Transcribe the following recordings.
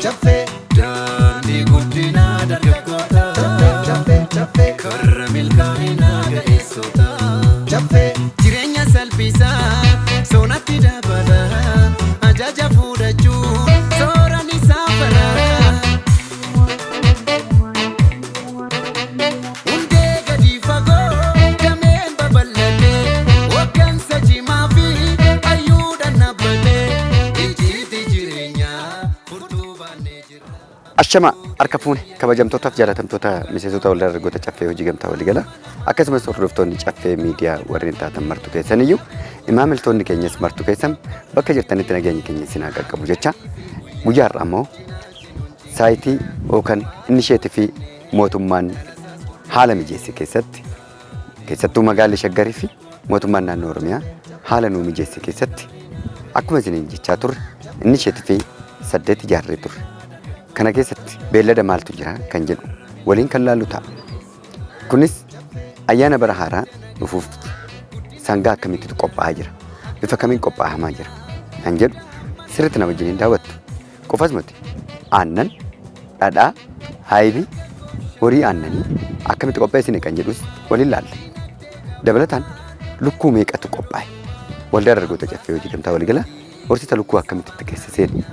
chaffee daandii guddinaa dargaggoota chaffee chaffee karra milkaa'inaa ga'eessota chaffee jireenya salphisaa soonatti dabala ajaja fuudhachuu sooraan isaa bara. Ashama harka fuune kabajamtootaaf jaalatamtoota miseensota waldaa dargaggoota caffee hojii gamtaa waliigala akkasumas hordoftoonni caffee miidiyaa warreen taatan martuu keessaniyyuu imaamiltoonni keenyas martuu keessan bakka jirtanitti nageenya keenya isin haa qaqqabu jecha guyyaa har'aa immoo saayitii yookaan inisheetii fi mootummaan haala mijeesse keessattuu magaalli Shaggarii fi mootummaan naannoo Oromiyaa haala nuu mijeesse keessatti akkuma isiniin jechaa turre inisheetii fi 8 ijaarree turre. Kana keessatti beellada maaltu jira kan jedhu waliin kan laallu ta'a. Kunis ayyaana bara haaraa dhufuuf sangaa akkamitti qophaa'aa jira, bifa kamiin qophaa'amaa jira kan jedhu sirriitti na wajjiniin daawwattu. Qofas miti aannan, dhadhaa, haayibii, horii aannanii akkamitti qopheessine kan jedhus waliin laalla. Dabalataan lukkuu meeqatu qophaa'e? Waldaa dargaggoota caffee hojii gamtaa waliigala horsiisa lukkuu akkamitti itti keessaseen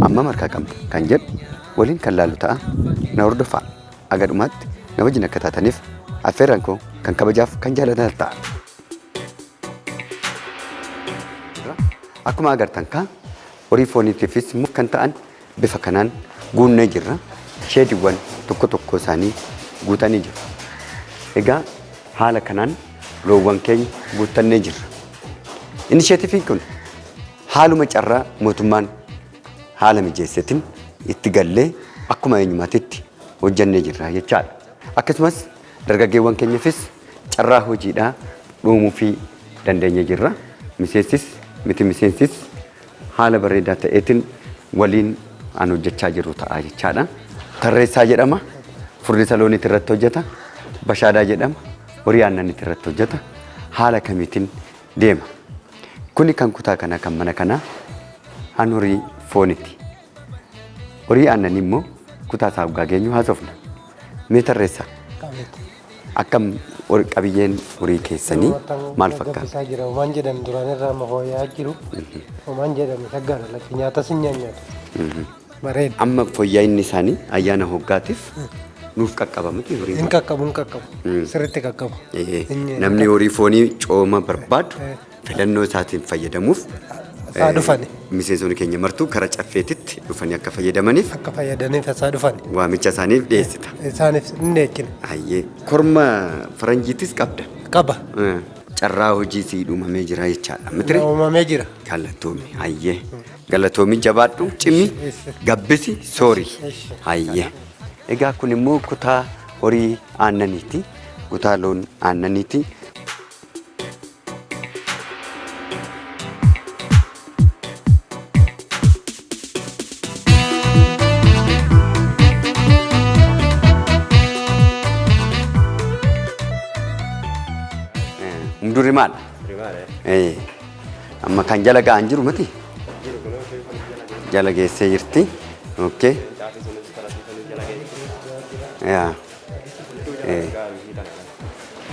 amma markaa qabna kan jedhu waliin kan laallu ta'a. Na hordofaa agadhumaatti na wajjin akka taataniif affeerraan koo kan kabajaaf kan jaalatan ta'a. Akkuma agartan kaa horii fooniitiifis kan ta'an bifa kanaan guunnee jirra. Sheediiwwan tokko tokko isaanii guutanii jiru. Egaa haala kanaan loowwan keenya guuttannee jirra. Inisheetiifiin kun haaluma carraa mootummaan haala mijeessetiin itti gallee akkuma eenyumaatitti hojjannee jirra jechaadha. Akkasumas dargaggeewwan keenyaafis carraa hojiidhaa dhuumuu fi dandeenye jirra. Miseensis miti miseensis haala bareedaa ta'eetiin waliin aan hojjechaa jiru ta'a jechaadha. Tarreessaa jedhama. Furdisa looniitti irratti hojjeta. Bashaadaa jedhama. Horii aannaniitti irratti hojjeta. Haala kamiitiin deema. Kuni kan kutaa kanaa kan mana kanaa aan horii fooniiti. Horii aannanii immoo kutaa isaa dhugaa geenyu haasofna. Mee tarreessaa? Akkam qabiyyeen horii keessanii maal fakkaata? Waan jedhamu duraan irraa mahooyaa jiru. Waan jedhamu saggaara lakki nyaata sin nyaanyaatu. Bareeda. Amma fooyya'inni isaanii ayyaana hoggaatiif nuuf qaqqaba miti horii. Hin qaqqabu hin qaqqabu. Sirriitti qaqqabu. Namni horii foonii cooma barbaadu filannoo isaatiin fayyadamuuf isaa dhufani. Miseensonni keenya martuu karaa caffeetitti dhufanii akka fayyadamaniif isaa dhufani. Waamicha isaaniif dhiyeessita. Isaaniif hin dhiyeessina. Ayyee korma faranjiitis qabda. Qaba. Carraa hojii sii uumamee jira jechaadha. Mitire? Uumamee jira. Galatoomi. Ayyee. Galatoomi jabaadhu cimi gabbisi soorii. Ayyee. Egaa kun immoo kutaa horii aannaniiti. Kutaa loon aannaniiti. Mudurri maal? Amma kan jala ga'an jiru miti? Jala geessee jirti. Okay.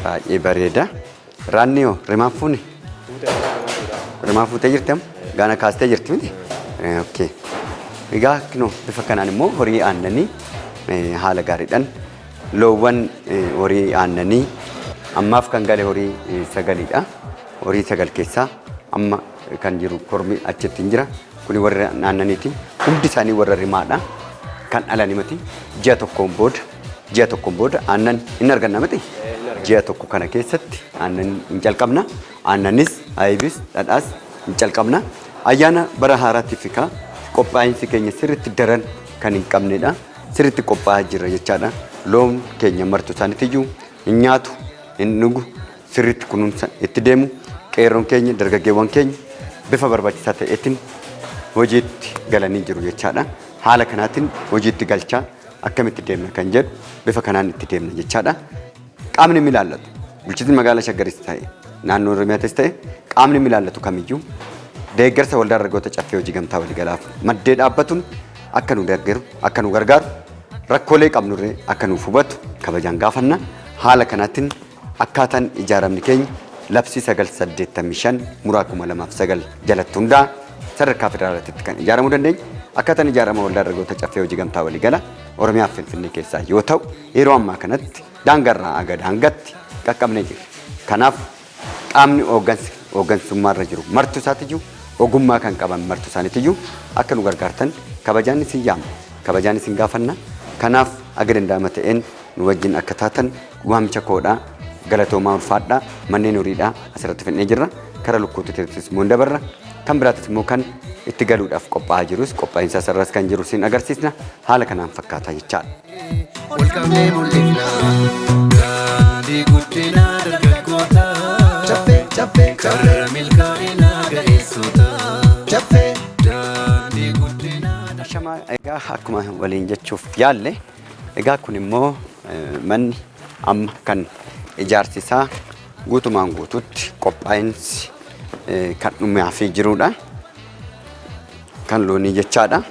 Baay'ee bareeda. Raanni hoo rimaa fuune? Rimaa fuutee jirti amma? Gaana kaastee jirti miti? Okay. Egaa kunoo bifa kanaan immoo horii aannanii haala gaariidhaan loowwan horii aannanii ammaaf kan gale horii 9dha. Horii 9 keessaa amma kan jiru kormi achitti jira. Kuni warra aannaniiti. Hundi isaanii warra rimaadha. Kan dhalanii miti. Ji'a tokkoon booda aannan hin arganna miti. Ji'a tokko kana keessatti aannan hin calqabna. Aannanis, aayibis, dhadhaas hin calqabna. Ayyaana bara haaraatiif qophaa'insi keenya sirriitti daran kan hin qabnedha. Sirriitti qophaa'aa jira jechaadha. Loon keenya martuu isaaniitiyyuu hin nyaatu. Hin dhugu sirriitti kunuunsa itti deemu qeerroon keenya dargaggeewwan keenya bifa barbaachisaa ta'eetiin hojiitti galanii jiru jechaadha. Haala kanaatiin hojiitti galchaa akkamitti deemna kan jedhu bifa kanaan itti deemna jechaadha. Qaamni ilaallatu bulchiinsi magaalaa Shaggaris ta'e naannoo Oromiyaatis ta'e qaamni ilaallatu kamiyyuu deeggarsa waldaa dargaggoota caffee hojii gamtaa waliigalaaf maddee dhaabbatuun akka nu deeggaru akka nu gargaaru rakkoolee qabnurree akka nuuf hubatu kabajaan gaafanna haala kanaatiin akkaataan ijaaramni keenya labsii 985 muraa 2009 jalatti hundaa sadarkaa federaalaatti kan ijaaramuu dandeenya akkaataan ijaarama waldaa dargaggoota caffee hojii gamtaa waliigala Oromiyaa fi Finfinnee keessaa yoo ta'u yeroo ammaa kanatti daangarraa aga daangatti qaqqabnee jira kanaaf qaamni hooggansummaarra jiru martu isaatiyyuu ogummaa kan qaban martu isaaniitiyyuu akka nu gargaartan kabajaan isin yaamna kabajaan isin gaafanna kanaaf aga danda'ama ta'een nu wajjin akka taatan waamicha koodhaa galatoomaa ulfaadhaa manneen horiidhaa asirratti fidnee jirra kara lukkuutti immoo dabarra kan biraatis immoo kan itti galuudhaaf qophaa'aa jirus qophaa'insa sarras kan jiru siin agarsiisna haala kanaan fakkaataa jechaadha. Walqabnee mul'ifna daandii guddinaa dargaggoota karra milkaa'inaa ga'eessota daandii guddinaa. Shama egaa akkuma waliin jechuuf yaalle egaa kun immoo manni amma kan ijaarsi isaa guutumaan guututti qophaa'insi kan dhumaafii jirudha. Kan loonii jechaadha.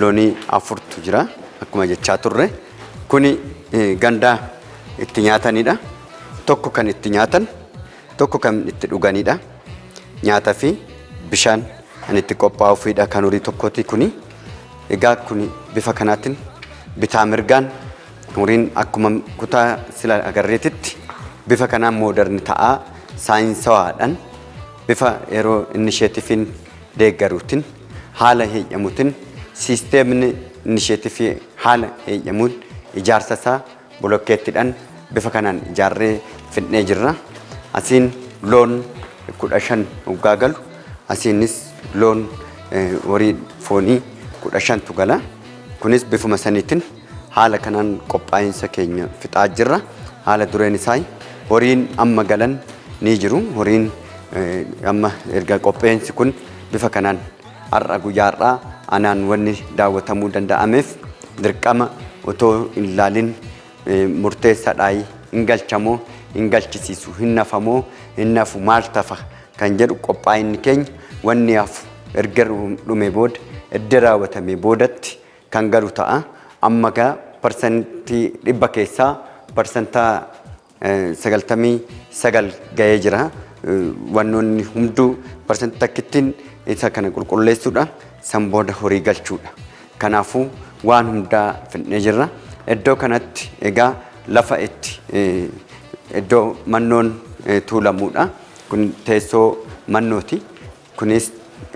Loonii afurtu jira akkuma jechaa turre. Kuni gandaa itti nyaatanidha. Tokko kan itti nyaatan, tokko kan itti dhuganidha. Nyaataa fi bishaan kan itti qophaa'uufidha kan horii tokkooti kuni. Egaa kuni bifa kanaatiin bitaa mirgaan horiin akkuma kutaa sila agarreetitti bifa kanaan mooderni ta'aa saayinsawaadhaan bifa yeroo inisheetifiin deeggaruutiin haala heeyyamuutiin siisteemni inisheetifii haala heeyyamuun ijaarsa isaa bolokkeettiidhaan bifa kanaan ijaarree fidnee jirra. Asiin loon 15 hoggaa galu asiinis loon horii foonii 15tu gala. Kunis bifuma saniitiin haala kanaan qophaa'insa keenya fixaa jirra. Haala dureen isaa horiin amma galan ni jiru. Horiin amma erga qophaa'insi kun bifa kanaan har'a guyyaarraa anaan wanni daawwatamuu danda'ameef dirqama otoo hin laalin murteessaadhaa hin galchamoo hin galchisiisu hin nafamoo hin nafu maal tafa kan jedhu qophaa'inni keenya wanni hafu erga dhume booda edda raawwatamee boodatti kan galu ta'a. Amma gaa parsantii 100 keessaa parsantaa 99 ga'ee jira. Wannoonni hunduu parsantii takkittiin isa kana qulqulleessuudha. San booda horii galchuudha. Kanaafuu waan hundaa fidnee jirra. Iddoo kanatti egaa lafa itti iddoo mannoon tuulamuudha. Kun teessoo mannooti. Kunis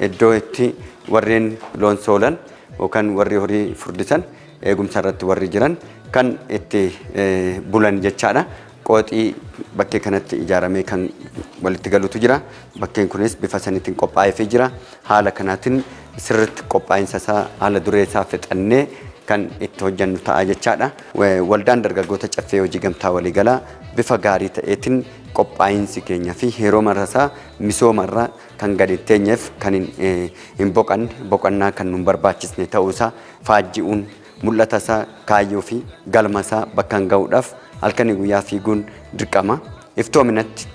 iddoo itti warreen loon soolan yookaan warri horii furdisan eegumsa irratti warri jiran kan itti bulan jechaadha. Qooxii bakkee kanatti ijaaramee kan walitti galuutu jira. Bakkeen kunis bifa saniitiin qophaa'ee jira. Haala kanaatiin sirriitti qophaa'insa isaa haala duree isaa fixannee kan itti hojjennu ta'a jechaadha. Waldaan dargaggoota caffee hojii gamtaa waliigalaa bifa gaarii ta'eetiin qophaa'insi keenya fi heerooma isaa misoomarraa kan gadi teenyeef kan hin boqannaa kan nu barbaachisne ta'uusaa faajji'uun mul'ata isaa kaayyoo fi galma isaa bakkaan ga'uudhaaf halkanii guyyaa fiiguun dirqama. Iftoominatti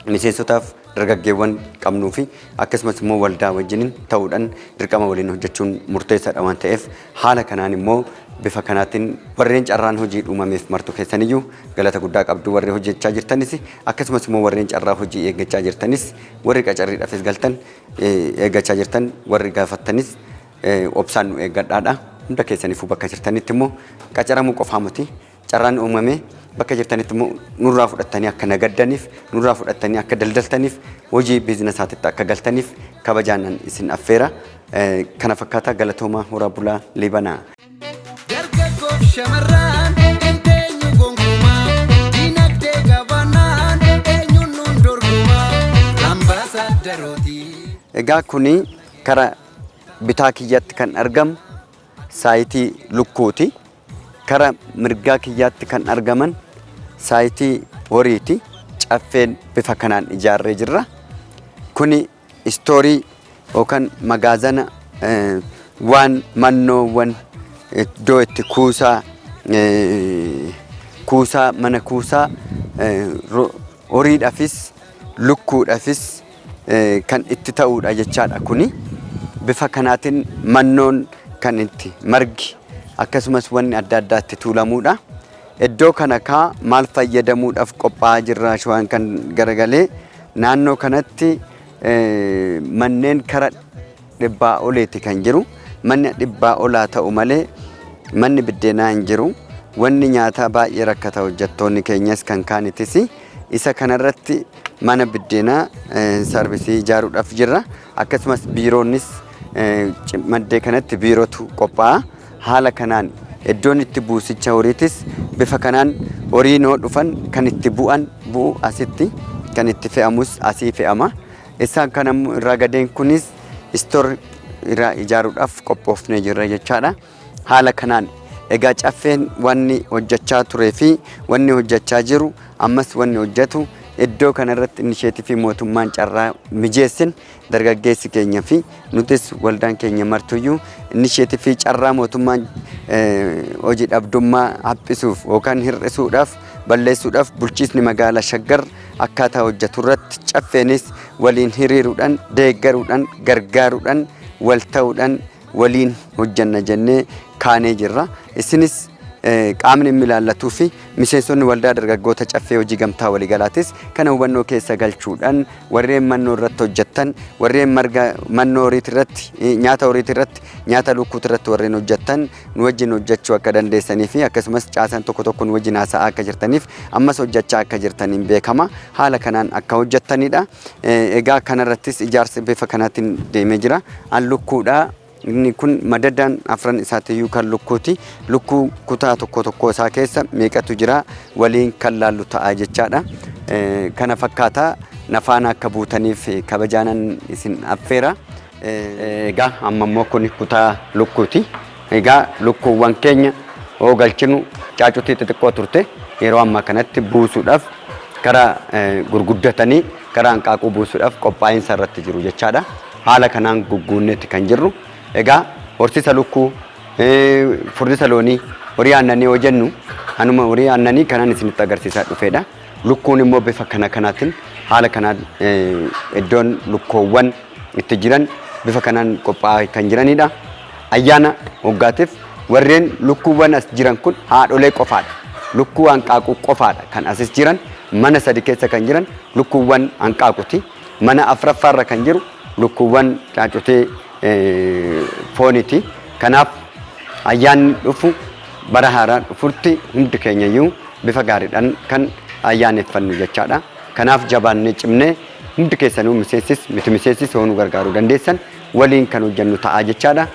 miseensotaaf dargaggeewwan qabnuu fi akkasumas immoo waldaa wajjiniin ta'uudhaan dirqama waliin hojjechuun murteessaadha waan ta'eef haala kanaan immoo bifa kanaatiin warreen carraan hojii uumameef martu keessaniyyuu galata guddaa qabdu warri hojjechaa jirtanis akkasumas immoo warreen carraa hojii eeggachaa jirtanis warri qacarriidhaafis galtan eeggachaa jirtan warri gaafattanis obsaan nu eeggadhaadha. Hunda keessaniifuu bakka jirtanitti immoo qacaramuu qofaa miti carraan uumame bakka jirtanitti immoo nurraa fudhattanii akka nagaddaniif nurraa fudhattanii akka daldaltaniif hojii biizinasaatitti akka galtaniif kabajaanan isin affeera. Kana fakkaataa galatoomaa horaa bulaa Liibanaa. Dargaggoof shamarran eenyu gonkumaa dinagdee gabaanaan eenyuun nuun dorgomaa ambaasaaddarooti. Egaa kuni kara bitaa kiyyaatti kan argamu saayitii lukkuuti. Kara mirgaa kiyyaatti kan argaman saayitii horiiti. Caffeen bifa kanaan ijaarree jirra. Kuni istoorii yookaan magaazana waan mannoowwan iddoo itti kuusaa mana kuusaa horiidhaafis lukkuudhaafis kan itti ta'uudha jechaadha. Kuni bifa kanaatiin mannoon kan itti margi akkasumas wanni adda addaatti tuulamuudha. Iddoo kana kaa maal fayyadamuudhaaf qophaa'aa jirra shawaan kan garagalee naannoo kanatti manneen kara dhibbaa oleeti kan jiru. Manni dhibbaa olaa ta'u malee manni biddeenaa hin jiru. Wanni nyaataa baay'ee rakkata hojjettoonni keenyas kan kaanitis isa kanarratti mana biddeenaa sarvisii ijaaruudhaaf jirra. Akkasumas biiroonnis maddee kanatti biirootu qophaa'a. Haala kanaan iddoon itti buusicha horiitis bifa kanaan horii noo dhufan kan itti bu'u asitti kan itti fe'amus asii fe'ama. Isaan kana irraa gadeen kunis istoor irraa ijaaruudhaaf qophoofnee jirra jechaadha. Haala kanaan egaa caffeen wanni hojjechaa turee fi wanni hojjechaa jiru ammas wanni hojjetu iddoo kanarratti inisheetii mootummaan carraa mijeessin dargaggeessi keenya fi nutis waldaan keenya martuyyuu inisheetii carraa mootummaan hojii dhabdummaa haphisuuf yookaan hir'isuudhaaf balleessuudhaaf bulchiisni magaalaa Shaggar akkaataa hojjetu irratti caffeenis waliin hiriiruudhaan deeggaruudhaan gargaaruudhaan wal ta'uudhaan waliin hojjanna jennee kaanee jirra. Isinis qaamni ilaallatu fi miseensonni waldaa dargaggoota caffee hojii gamtaa waliigalaatis kana hubannoo keessa galchuudhaan warreen mannoo irratti hojjettan warreen marga mannoo horiitii irratti nyaata horiitii irratti nyaata lukkuutii irratti warreen hojjettan nu wajjin hojjechuu akka dandeessanii fi akkasumas caasaan tokko tokko nu wajjin haasa'aa akka jirtaniif ammas hojjechaa akka jirtaniin beekama. Haala kanaan akka hojjettanidha. Egaa kanarrattis ijaarsi bifa kanaatiin deemee jira. An lukkuudha. Inni kun madadaan afran isaatiyyuu kan lukkuuti. Lukkuu kutaa tokko tokko isaa keessa meeqatu jira waliin kan laallu ta'a jechaadha. Kana fakkaataa nafaan akka buutaniif kabajaanan isin affeera. Egaa amma immoo kun kutaa lukkuuti. Egaa lukkuuwwan keenya hoo galchinu caacutii xixiqqoo turte yeroo ammaa kanatti buusuudhaaf karaa gurguddatanii karaa hanqaaquu buusuudhaaf qophaa'insa irratti jiru jechaadha. Haala kanaan gugguunnetti kan jirru. Egaa horsiisa lukkuu furdisa loonii horii aannanii hojjennu anuma horii aannanii kanaan isinitti agarsiisaa dhufeedha. Lukkuun immoo bifa kanaatiin haala kanaan iddoon lukkoowwan itti jiran bifa kanaan qophaa'aa kan jiranidha. Ayyaana waggaatiif warreen lukkuuwwan as jiran kun haadholee qofaadha. Lukkuu hanqaaquu qofaadha kan asis jiran mana sadi keessa kan jiran lukkuuwwan hanqaaquuti. Mana afuraffaarra kan jiru lukkuuwwan caacutee fooniti. Kanaaf ayyaanni dhufu bara haaraa dhufutti hundi keenyayyuu bifa gaariidhaan kan ayyaaneffannu jechaadha. Kanaaf jabaannee cimnee hundi keessanuu miseensis miti miseensis hoonuu gargaaruu dandeessan waliin kan hojjennu ta'aa jechaadha.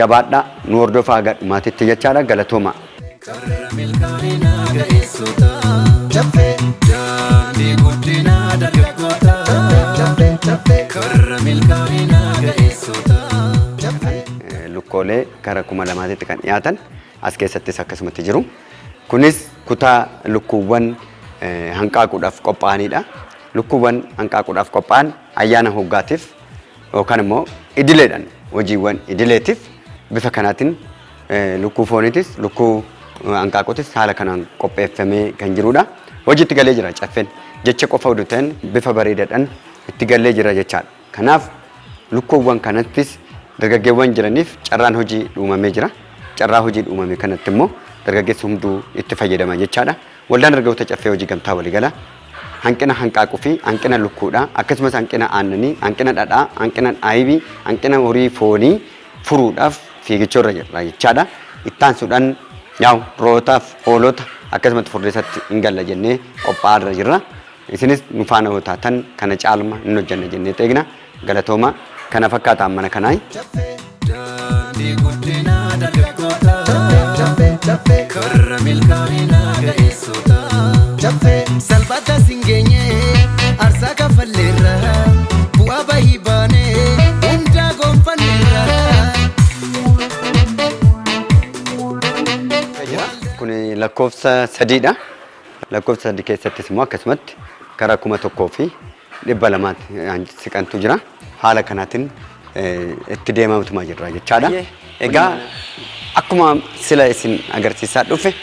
Jabaadhaa nu hordofaa gadhumaatitti jechaadha. Galatooma. Lukkoolee gara 2000tti kan dhiyaatan as keessattis akkasumatti jiru. Kunis kutaa lukkuuwwan hanqaaquudhaaf qophaa'anidha. Lukkuuwwan hanqaaquudhaaf qophaa'an ayyaana hoggaatiif yookaan immoo idileedhaan hojiiwwan idileetiif bifa kanaatiin lukkuu fooniitis lukkuu hanqaaquutis haala kanaan qopheeffamee kan jirudha. Hojiitti galee jira caffeen jecha qofa oduu ta'an bifa bareedaadhaan itti galee jira jechaadha. Kanaaf lukkuuwwan kanattis dargaggeewwan jiraniif carraan hojii uumamee jira. Carraa hojii uumame kanatti immoo dargaggeessi hunduu itti fayyadama jechaadha. Waldaan dargaggoota caffee hojii gamtaa waliigala hanqina hanqaaquu fi hanqina lukkuudha akkasumas hanqina aannanii, hanqina dhadhaa, hanqina aayibii, hanqina horii foonii furuudhaaf fiigichoorra jira jechaadha. Ittaansuudhaan rootaaf hoolota akkasumatti furdisatti hin galla jennee qophaa'arra jirra. Isinis nu faana yoo taatan kana caalma hin hojjanna jennee eegna. Galatooma kana fakkaataa mana kanaa. Salphata singeenye arsaa kafalleerra bu'aa bahii baanee hundaa gonfanneerra. Kun lakkoofsa sadiidha. Lakkoofsa sadii keessattis immoo akkasumatti karaa 1200 siqantu jira. Haala kanaatiin itti deemamtuma jirra jechaadha. Egaa akkuma sila isin agarsiisaa dhufe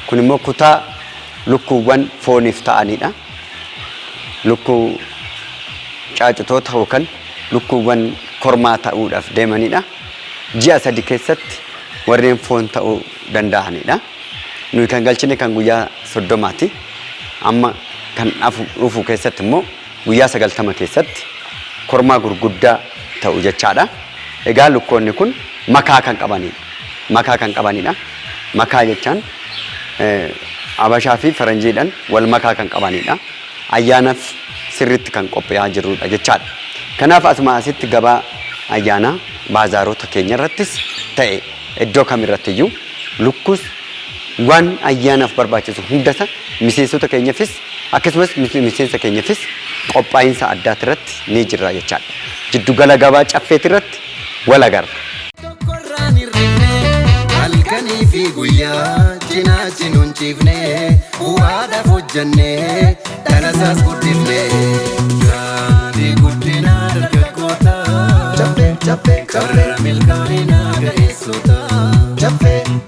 kun immoo kutaa lukkuuwwan fooniif ta'anidha. Lukkuu caacutoota yookaan lukkuuwwan kormaa ta'uudhaaf deemanidha. ji'a sadi keessatti warreen foon ta'uu danda'anidha. Nuyi kan galchine kan guyyaa 30ti. Amma kan dhufu keessatti immoo guyyaa 90 keessatti kormaa gurguddaa ta'u jechaadha. Egaa lukkoonni kun makaa kan qabanidha. Makaa kan qabanidha. Makaa jechaan Abashaa fi Faranjiidhaan wal makaa kan qabanidha. Ayyaanaaf sirriitti kan qophaa'aa jirudha jechaadha. Kanaaf asuma asitti gabaa ayyaanaa baazaarota keenya irrattis ta'e iddoo kamirratti iyyuu lukkuus waan ayyaanaaf barbaachisu hundasa miseensota keenyaafis akkasumas miseensa keenyaafis qophaa'insa addaati irratti ni jirra jechaadha. Jiddugala gabaa caffeeti irratti wal agarra. Halkanii fi guyyaa cinaachi nuun ciifnee bu'aadhaaf hojjannee dhalasaas guddifnee gaanii guddinaa dargaggoota karra milkaa'inaa ga'eessota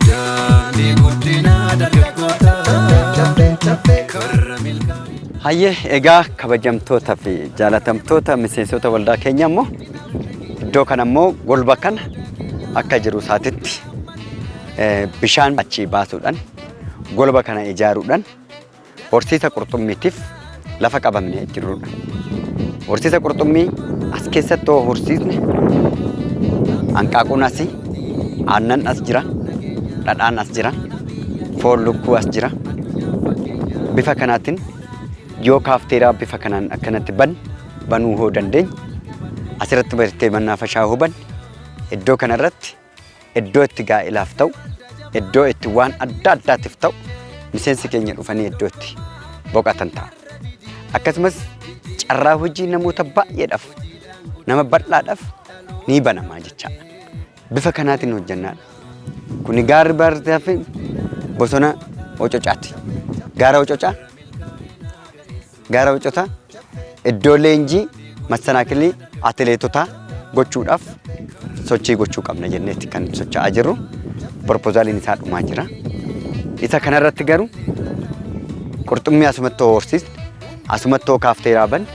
gaanii guddinaa dargaggoota karra milkaa'inaa. Hayyee egaa kabajamtoota fi jaalatamtoota miseensota waldaa keenya immoo iddoo kana immoo golba kana akka jiru isaatitti bishaan achi baasuudhaan golba kana ijaaruudhaan horsiisa qurxummiitiif lafa qabamnee jirrudha. Horsiisa qurxummii as keessatti horsiisne hanqaaquun asii, aannan as jira, dhadhaan as jira, foon lukkuu as jira. Bifa kanaatiin yoo kaafteeraa bifa kanaan akkanatti banuu hoo dandeenya asirratti bartee mannaa fashaa huban iddoo kanarratti iddoo itti gaa'ilaaf ta'u, iddoo itti waan adda addaatiif ta'u miseensi keenya dhufanii iddoo itti boqotan ta'a. Akkasumas carraa hojii namoota baay'eedhaaf nama bal'aadhaaf ni banamaa jechaadha. Bifa kanaatiin hojjannaadha. Kuni gaarri baartaa fi bosona Ococaati. Gaara Ococaa. Gaara Ococaa iddoo leenjii masanaakilii atileetotaa gochuudhaaf sochii gochuu qabna jenneetti kan socho'aa jirru. Propozaaliin isaa dhumaa jira. Isa kanarratti garuu qurxummii asumatti horsiisne, asumatti kaafteeraa ban,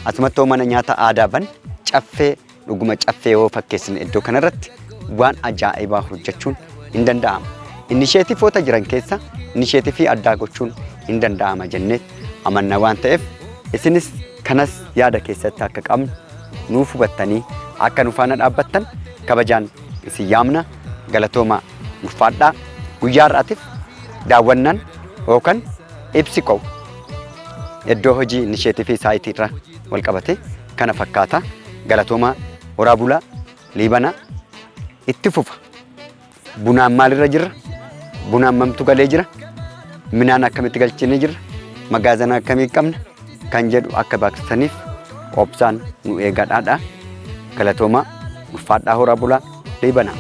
asumatti mana nyaata aadaa ban, caffee dhuguma caffee yoo fakkeessine iddoo kanarratti waan ajaa'ibaa hojjechuun hin danda'ama. Inisheetiifoota jiran keessa inisheetifii addaa gochuun hin danda'ama jennee amanna waan ta'eef isinis kanas yaada keessatti akka qabnu nuuf hubattanii akka nu faana dhaabbattan kabajaan isin yaamna. Galatooma ulfaadhaa guyyaa har'aatiif daawwannaan yookaan ibsi qabu iddoo hojii inisheetifii saayitii irraa wal qabate kana fakkaata. Galatooma horaa bulaa Liibanaa itti fufa. Bunaan maalirra jirra? Bunaan mamtu galee jira? Minaan akkamitti galchinee jirra? Magaazana akkamii qabna? Kan jedhu akka beeksisaniif obsaan nu eegadhaadha. Galatooma ulfaadhaa horaa bulaa Liibanaa.